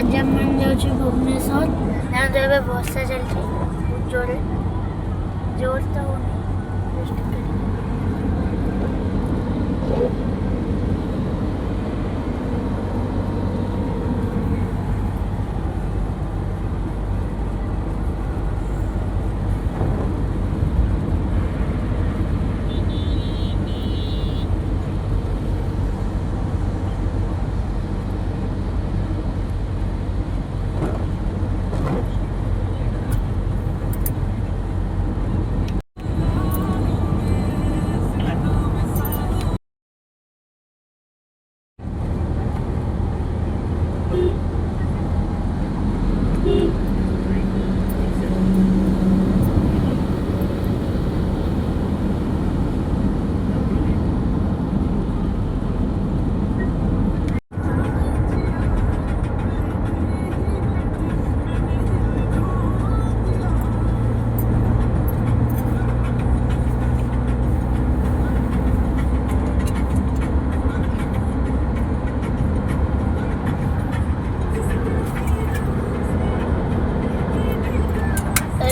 आज आम जाऊँ भुवनेश्वर तो ए वर्षा चलती जोर जोर तो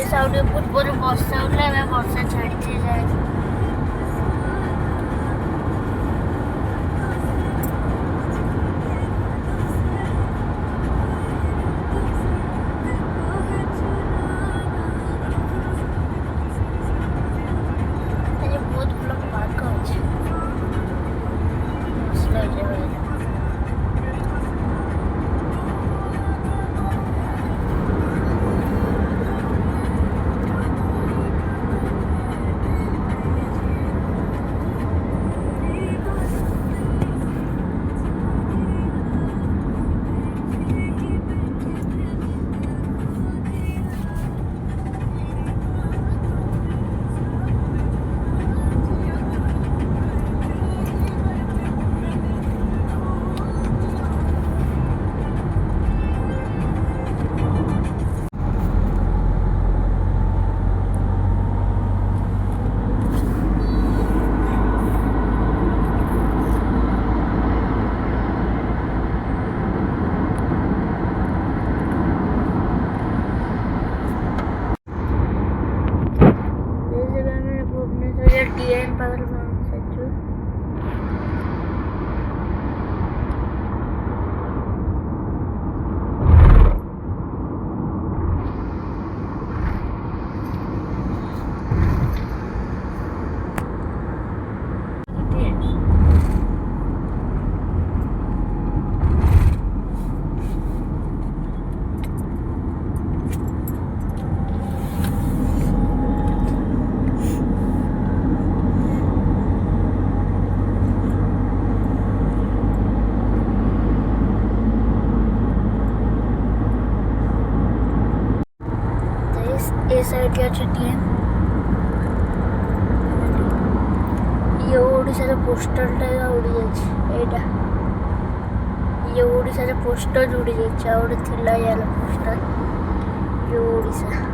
साउंड पूर्व वर्षा होता वर्षा छाड़ी जाए बहुत गुला पार्क अच्छे DN पागल सच्चू साइड DN ये ओडिशा पोस्टल उड़ी जाइए ये ओडिशा पोस्टर उड़ी जाइए थिला यार पोस्टर ये ओडिशा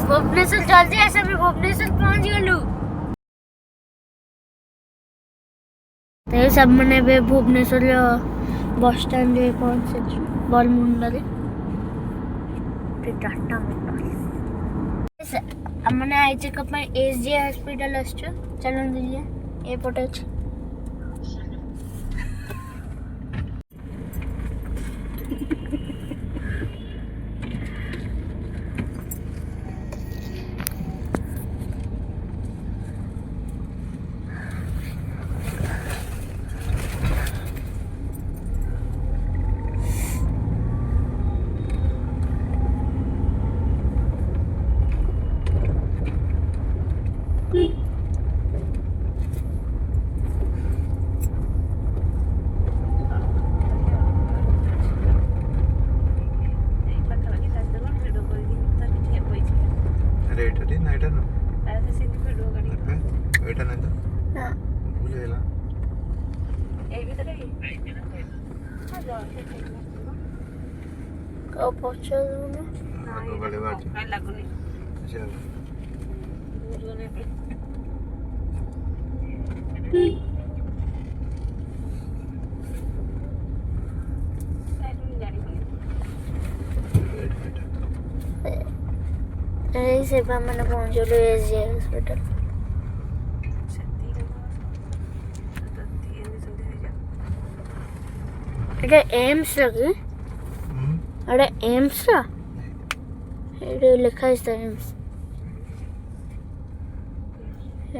भुवनेश्वर जल्दी ऐसे भी भुवनेश्वर पहुंच गलु तो सब मैंने भी भुवनेश्वर बस स्टैंड रे पहुंचे बरमुंडा रे टाटा मोटर्स मैंने आई चेकअप में SJ हॉस्पिटल आछो चलन दिलिए ए पटे अछि अरे एटा ना एटा ना ऐसे सीधी वीडियो करी एटा ना तो ନା भूल गेला ए भी तरह ही हां जाओ ठीक है କଉ ପଚାରୁନ आगो बड़े बात काय लागुनी चल बुझोने पे ସେ ମାନେ ପହଞ୍ଚିଲୁ ଏସ୍ ଜି ହସ୍ପିଟାଲ ଏଇଟା ଏମ୍ସର କି ଏଇଟା ଏମ୍ସର ଏଇଟା ଲେଖା ହେଇଛି ତ ଏମ୍ସ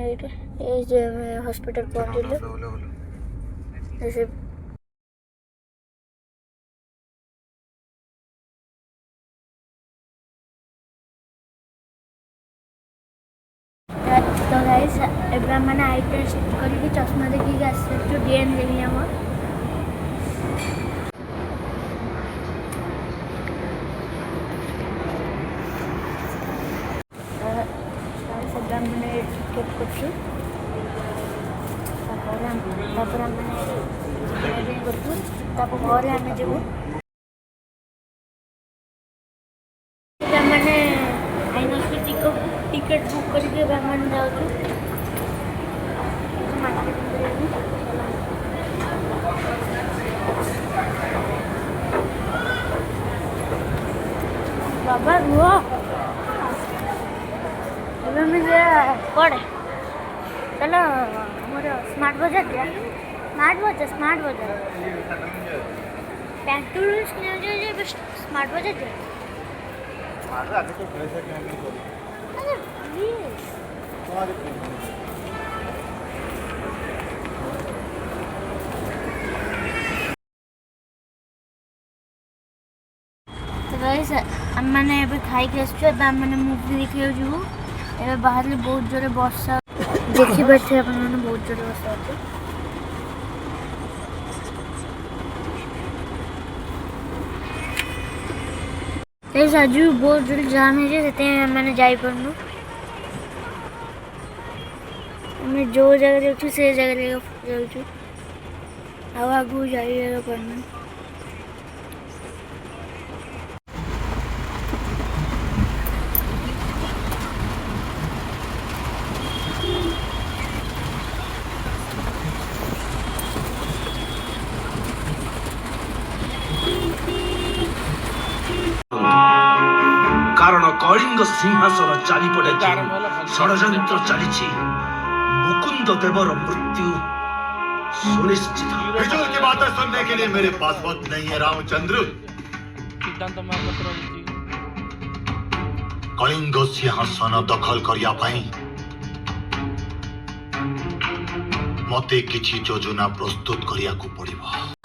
ଏଇଟା ଏସ୍ ଜି ହସ୍ପିଟାଲ ପହଞ୍ଚିଲୁ ସେ तो गाइस ଏବେ ଆମେ ଆଇ ଟେଷ୍ଟ କରିକି ଚଷମା ଦେଖିକି ଆସିଛୁ ଡିଏନ୍ ଦେବି ଆମ ସେଟା ମାନେ ଟିକେଟ୍ କରୁଛୁ ତାପରେ ଆମେ କରୁଛୁ ତାପରେ ଘରେ ଆମେ ଯିବୁ ମାନେ ଆଇନକ୍ସ ଟିକେଟ୍ ବୁକ୍ କରିକି ଏବେ ଆମେ ଯାଉଛୁ बाबा रुह ଏବେ ଆମେ କୁଆଡ଼େ ଚାଲ ଆମର ସ୍ମାର୍ଟ ବଜାର ଯିବା ସ୍ମାର୍ଟ ବଜାର ପ୍ୟାଣ୍ଟୁଲସ୍ କିଣାଯିବ ଯେ ଏବେ ସ୍ମାର୍ଟ ବଜାର ଯିବା गाइस आमने ଏବେ ଖାଇକି ଆସିଛୁ ଏବେ ଆମମାନେ ମୁଭି ଦେଖିବାକୁ ଯିବୁ ଏବେ ବାହାରେ ବହୁତ ଜୋରେ ବର୍ଷା ଦେଖିପାରୁଥିବେ ଆପଣମାନେ ବହୁତ ଜୋରେ ବର୍ଷା ହେଉଛି गाइस आज भी बहुत ଜୋରେ ଜାମ୍ ହେଇଛି ସେଥିପାଇଁ ଆମମାନେ ଯାଇପାରୁନୁ ଆମେ ଯେଉଁ ଜାଗାରେ ଯାଉଛୁ ସେ ଜାଗାରେ ଯାଉଛୁ ଆଉ ଆଗକୁ ଯାଇପାରୁନୁ कारण कलिंग सिंहासन चारिपटे षड्यंत्र चली मुकुंद देवर मृत्यु सुनिश्चित बिजुल की बातें सुनने के लिए मेरे पास वक्त नहीं है रामचंद्र कलिंग सिंहासन दखल करिया पाई मते किछि योजना प्रस्तुत करिया को पड़िबो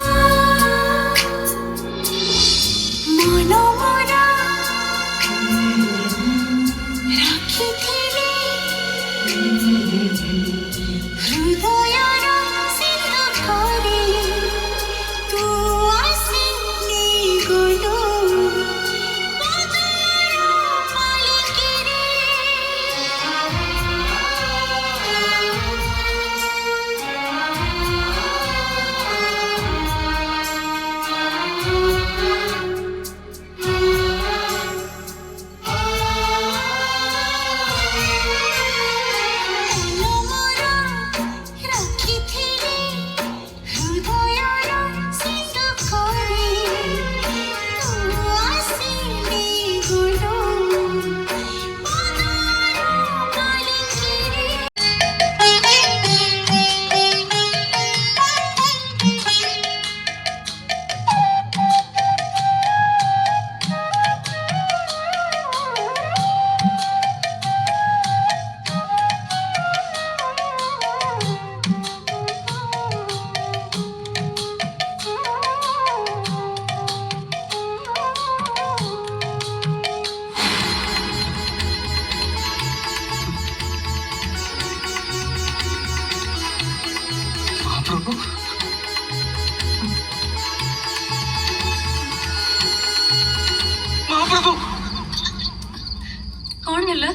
कौन है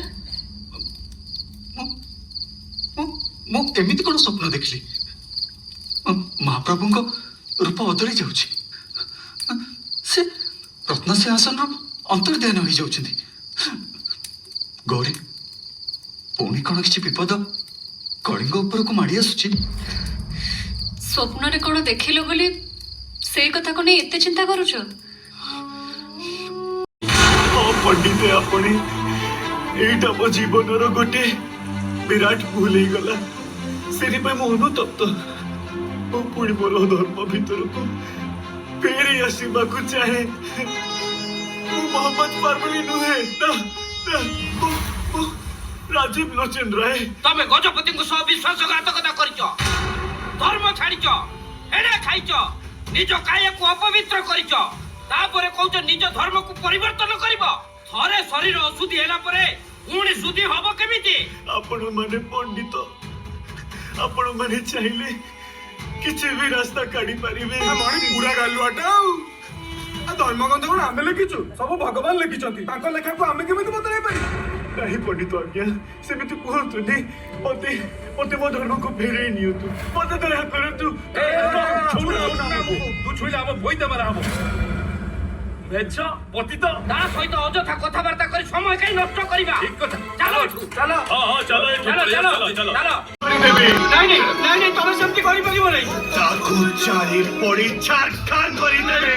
ମୁଁ ଏମିତି କ'ଣ ସ୍ୱପ୍ନ ଦେଖିଲି? ମହାପ୍ରଭୁଙ୍କ ରୂପ ବଦଳି ଯାଉଛି। ସେ ରତ୍ନସିଂହାସନରୁ ଅନ୍ତର୍ଧ୍ୟାନ ହୋଇଯାଉଛନ୍ତି। ଗୌରୀ, ପୁଣି କ'ଣ କିଛି ବିପଦ କଳିଙ୍ଗ ଉପରକୁ ମାଡ଼ି ଆସୁଛି? ସ୍ୱପ୍ନରେ କ'ଣ ଦେଖିଲ ବୋଲି ସେଇ କଥାକୁ ନେଇ ଏତେ ଚିନ୍ତା କରୁଛ? ପଣ୍ଡିତେ ଆପଣ ଏଇଟା ମୋ ଜୀବନର ଗୋଟେ ବିରାଟ ଭୁଲ ହେଇଗଲା। ସେଥିପାଇଁ ମୁଁ ଅନୁତପ୍ତ। ମୁଁ ପୁଣି ମୋର ଧର୍ମ ଭିତରକୁ ଫେରି ଆସିବାକୁ ଚାହେଁ। ମୁଁ ମୋହମ୍ମଦ ପାର୍ବଳି ନୁହେଁ, ମୁଁ ରାଜୀବ ଲୋଚନ ରାୟ। ତମେ ଗଜପତିଙ୍କ ସହ ବିଶ୍ୱାସଘାତକତା କରିଛ, ଧର୍ମ ଛାଡ଼ିଛ, ହେଡା ଖାଇଛ, ନିଜ କାୟାକୁ ଅପବିତ୍ର କରିଛ, ତାପରେ କହୁଛ ନିଜ ଧର୍ମକୁ ପରିବର୍ତ୍ତନ କରିବ। ଥରେ ଶରୀର ଅଶୁଦ୍ଧି ହେଲା ପରେ ପୁଣି ଶୁଦ୍ଧି ହବ କେମିତି? ଆପଣ ମାନେ ପଣ୍ଡିତ, ଆପଣ ମାନେ ଚାହିଁଲେ କିଛି ବି ରାସ୍ତା କାଢି ପାରିବେ। ପୁରା ଗାଲୁଆଟା ଆଉ ଧର୍ମଗ୍ରନ୍ଥ କଣ ଆମେ ଲେଖିଛୁ? ସବୁ ଭଗବାନ ଲେଖିଛନ୍ତି। ତାଙ୍କ ଲେଖାକୁ ଆମେ କେମିତି ବଦଳାଇ ପାରିବୁ? ନାହିଁ ପଣ୍ଡିତ ଆଜ୍ଞା, ସେମିତି କୁହନ୍ତୁନି। ମତେ ମୋ ଧର୍ମକୁ ଫେରେଇ ନିଅନ୍ତୁ। ମତେ ଦୟା କରନ୍ତୁ। ତୁ ଛୁଇଁଲେ ଆମ ବଇତା ମାରା ହବ। ବେଛ ପତିତ ତା ସହିତ ଅଯଥା କଥାବାର୍ତ୍ତା କରି ସମୟ କାହିଁ ନଷ୍ଟ କରିବା? ଠିକ କଥା। ଚାଲ ଏଠୁ, ଚାଲ। ଚାଲ ନାଇଁ ତମେ ସେମିତି କରିପାରିବ ନାହିଁ। ତାକୁ ଚାରି ପଡ଼ି ଛାରଖାର କରିଦେବେ।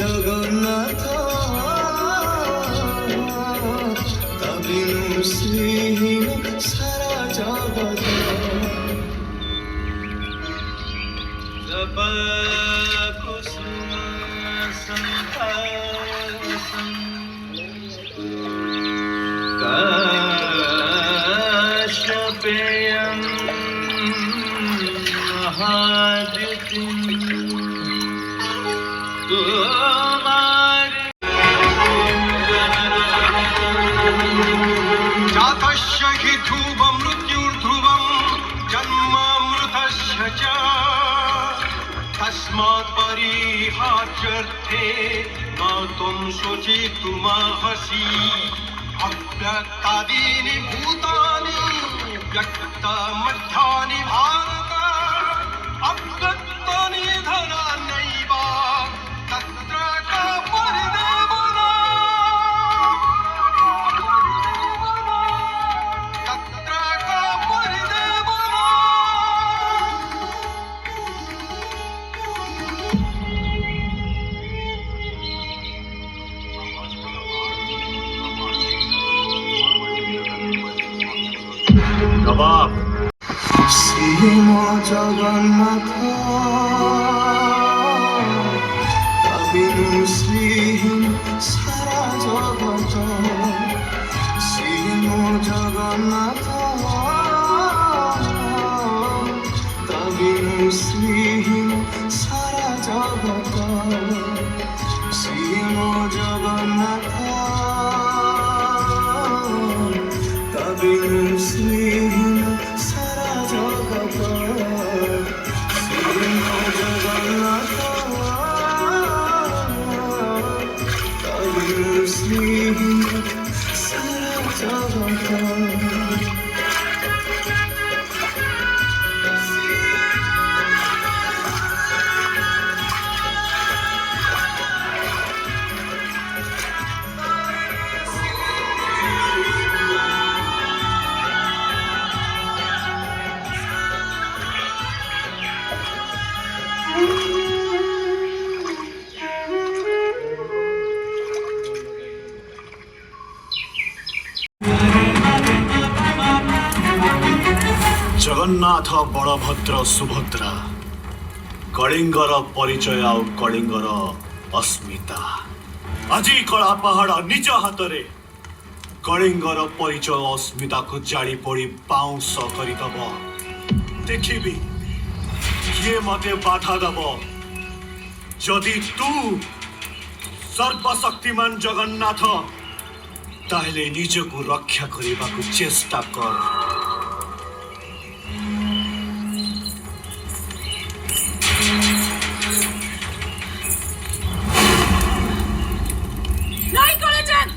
জগন্নাথ তবিনু শ্রীহীন সারা জগত জপ কুসুম সন্ধাসম কাশ্যপেয়ম মহাদিতিম जातस्य हि ध्रुवं मृत्युर्ध्रुवं जन्मामृतस्य च तस्मात् परिहार्यर्थे न त्वं शोचितुमर्हसि अव्यक्तादीनि भूतानि व्यक्तमध्यानि भारत अव्यक्तानि धनान्यैव तत्र का परिदेवना तत्र का परिदेवना নবাব শ্রীম জগন্নাথ তবিনু শ্রীহীন সারা জগত শ্রীম জগন্নাথ তবিনু শ্রীহীন সারা জগত শ্রীম জগন্নাথ তবিনু শ্রীহীন সারা জগত শ্রীম জগন্নাথ তবিনু শ্রীহীন সারা জগত ଜଗନ୍ନାଥ ବଳଭଦ୍ର ସୁଭଦ୍ରା କଳିଙ୍ଗର ପରିଚୟ ଆଉ କଳିଙ୍ଗର ଅସ୍ମିତା। ଆଜି କଳା ପାହାଡ଼ ନିଜ ହାତରେ କଳିଙ୍ଗର ପରିଚୟ ଅସ୍ମିତାକୁ ଜାଳି ପୋଡ଼ି ପାଉଁଶ କରିଦବ। ଦେଖିବି କିଏ ମତେ ବାଧା ଦବ। ଯଦି ତୁ ସର୍ବଶକ୍ତିମାନ ଜଗନ୍ନାଥ ତାହେଲେ ନିଜକୁ ରକ୍ଷା କରିବାକୁ ଚେଷ୍ଟା କର। ନାଇଁ କଳାଚାନ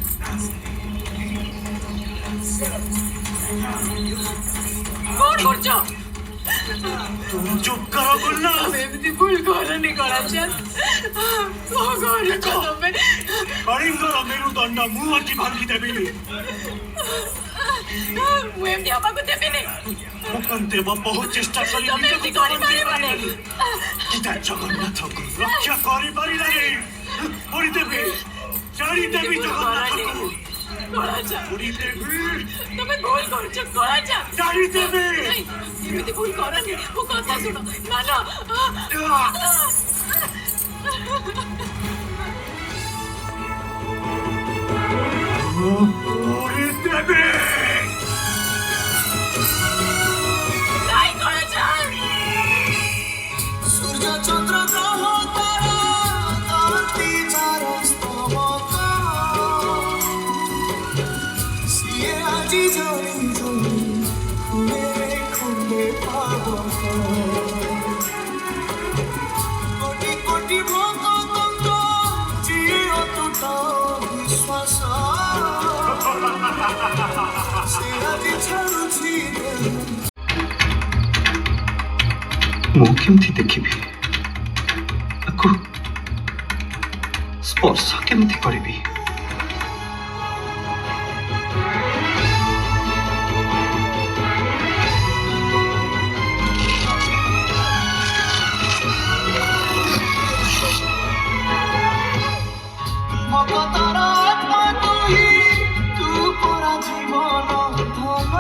କଣ କରୁଛ? ତୁମ ଚୁପ କର ଗୁଲ୍ଲା। ତମେ ଏମିତି ଭୁଲ କରନି କଳାଚାନ। କଣ କରୁଛ ତମେ? କଳିଙ୍ଗର ମେରୁଦଣ୍ଡ ମୁଁ ଆଜି ଭାଙ୍ଗିଦେବି। ମୁଁ ଏମିତି ହବାକୁ ଦେବିନି। ମୁକୁନ୍ଦେବ ବହୁତ ଚେଷ୍ଟା କରି ତମେ ଏମିତି କରିପାରିବନି। ଜଗନ୍ନାଥକୁ ରକ୍ଷା କରିପାରିଲାନି। ପୋଡ଼ିଦେବି ଜାଣିଦେବି ଜଗନ୍ନାଥକୁ। କଳାଚାନ ପୋଡ଼ିଦେବି ତମେ ଭୁଲ କରୁଛ କଳାଚାନ। ଜାଣିଦେବି। ଏମିତି ଭୁଲ କରନି। ମୋ କଥା ଶୁଣ ମାନ। ପୋଡ଼ିଦେବି। ନାଇଁ କଳାଚାନ সূর্য চন্দ্র গ্রহ তারা তারতি যার স্তবক সিয়ে আজি জলি জলি খুলে খুলে পাবক কোটি কোটি ভক্ত জিয়ে অতুট বিশ্বাস সে আজি ছাড়ুছি ମୁଁ କେମିତି ଦେଖିବି ତାକୁ ସ୍ପର୍ଶ କେମିତି କରିବି? ভগতর আত্মা তুই তু পরা জীবন ধন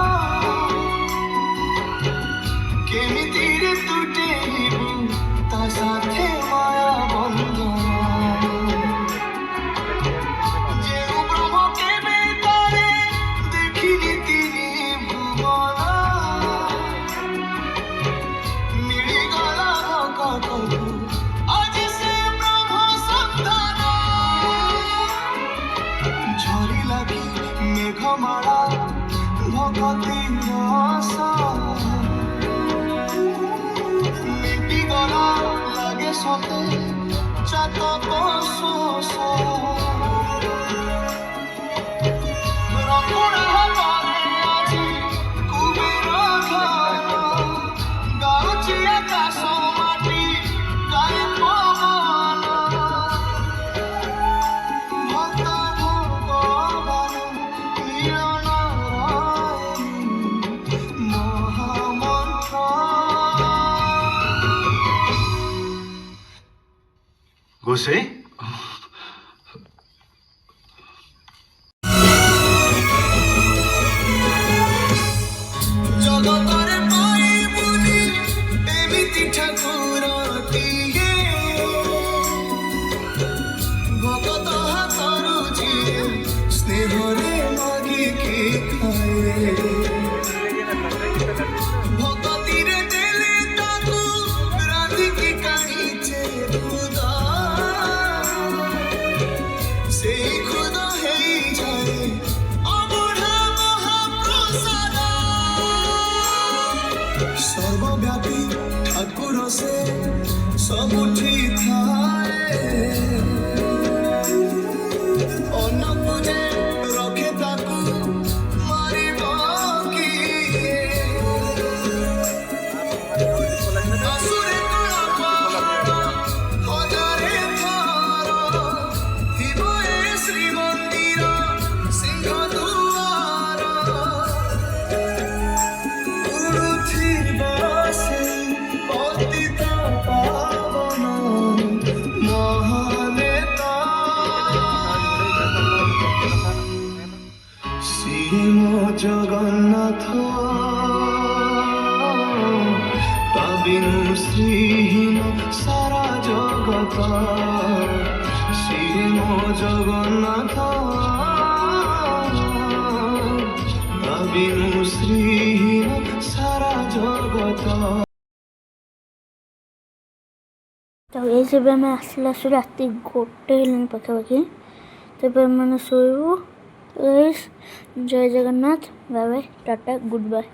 কেমিতিরে তুটেইবু তা সাথে মায়া বন্ধন যে ব্রহ্ম কেবে তারে দেখিলি তিনি ভুবন মিলিগলা ভকতকু আজি সে ব্রহ্ম সন্তান ঝরি লাগি মেঘমালা ভগতি রস মিটি গলা লাগে সতে চাতক শোষ রকুড়া করে আজি কুবের ঘন গাউছি আকাশ মাটি গায়ে পবন ভক্ত ভগবান মিলন মহামন্ত্র গোসে জগতরে পাইবুনি এমিতি ঠাকুরটিয়ে ভগত হাতরু জিয়ে স্নেহরে মাগিকি খায়ে ভগতিরে দেলে তাকু রাধিকি কাঢ়িছে খুদ সেই খুদ হেই যায় অবঢ়া মহাপ্রসাদ সর্বব্যাপী ঠাকুর সে ସବୁଠି ଥାଏ ଅନ୍ନକୁ ଯେ ରଖେ ତାକୁ ମାରିବ କିଏ ଆସୁରେ କଳା ପାହାଡ଼ ହଜାରେ ଥର ଥିବ ଏ ଶ୍ରୀମନ୍ଦିର ସିଂହ ଦୁଆର ଉଡୁଥିବା ସେଇ ପତିତ ପାବନ ମହାନେତା ସିଏ ମୋ ଜଗନ୍ନାଥ ତା ବିନୁ ଶ୍ରୀହୀନ ସାରା ଜଗତ ସିଏ ମୋ ଜଗନ୍ନାଥ ତା ବିନୁ ଶ୍ରୀହୀନ ସାରା ଜଗତ। ତ ଏଇସବୁ ଆମେ ଆସିଲା ଆସୁ ରାତି 1 ହେଲାଣି ପାଖାପାଖି। ତେବେ ଆମେ ଶୋଇବୁ। Jai Jagannath, bye bye, tata, good bye.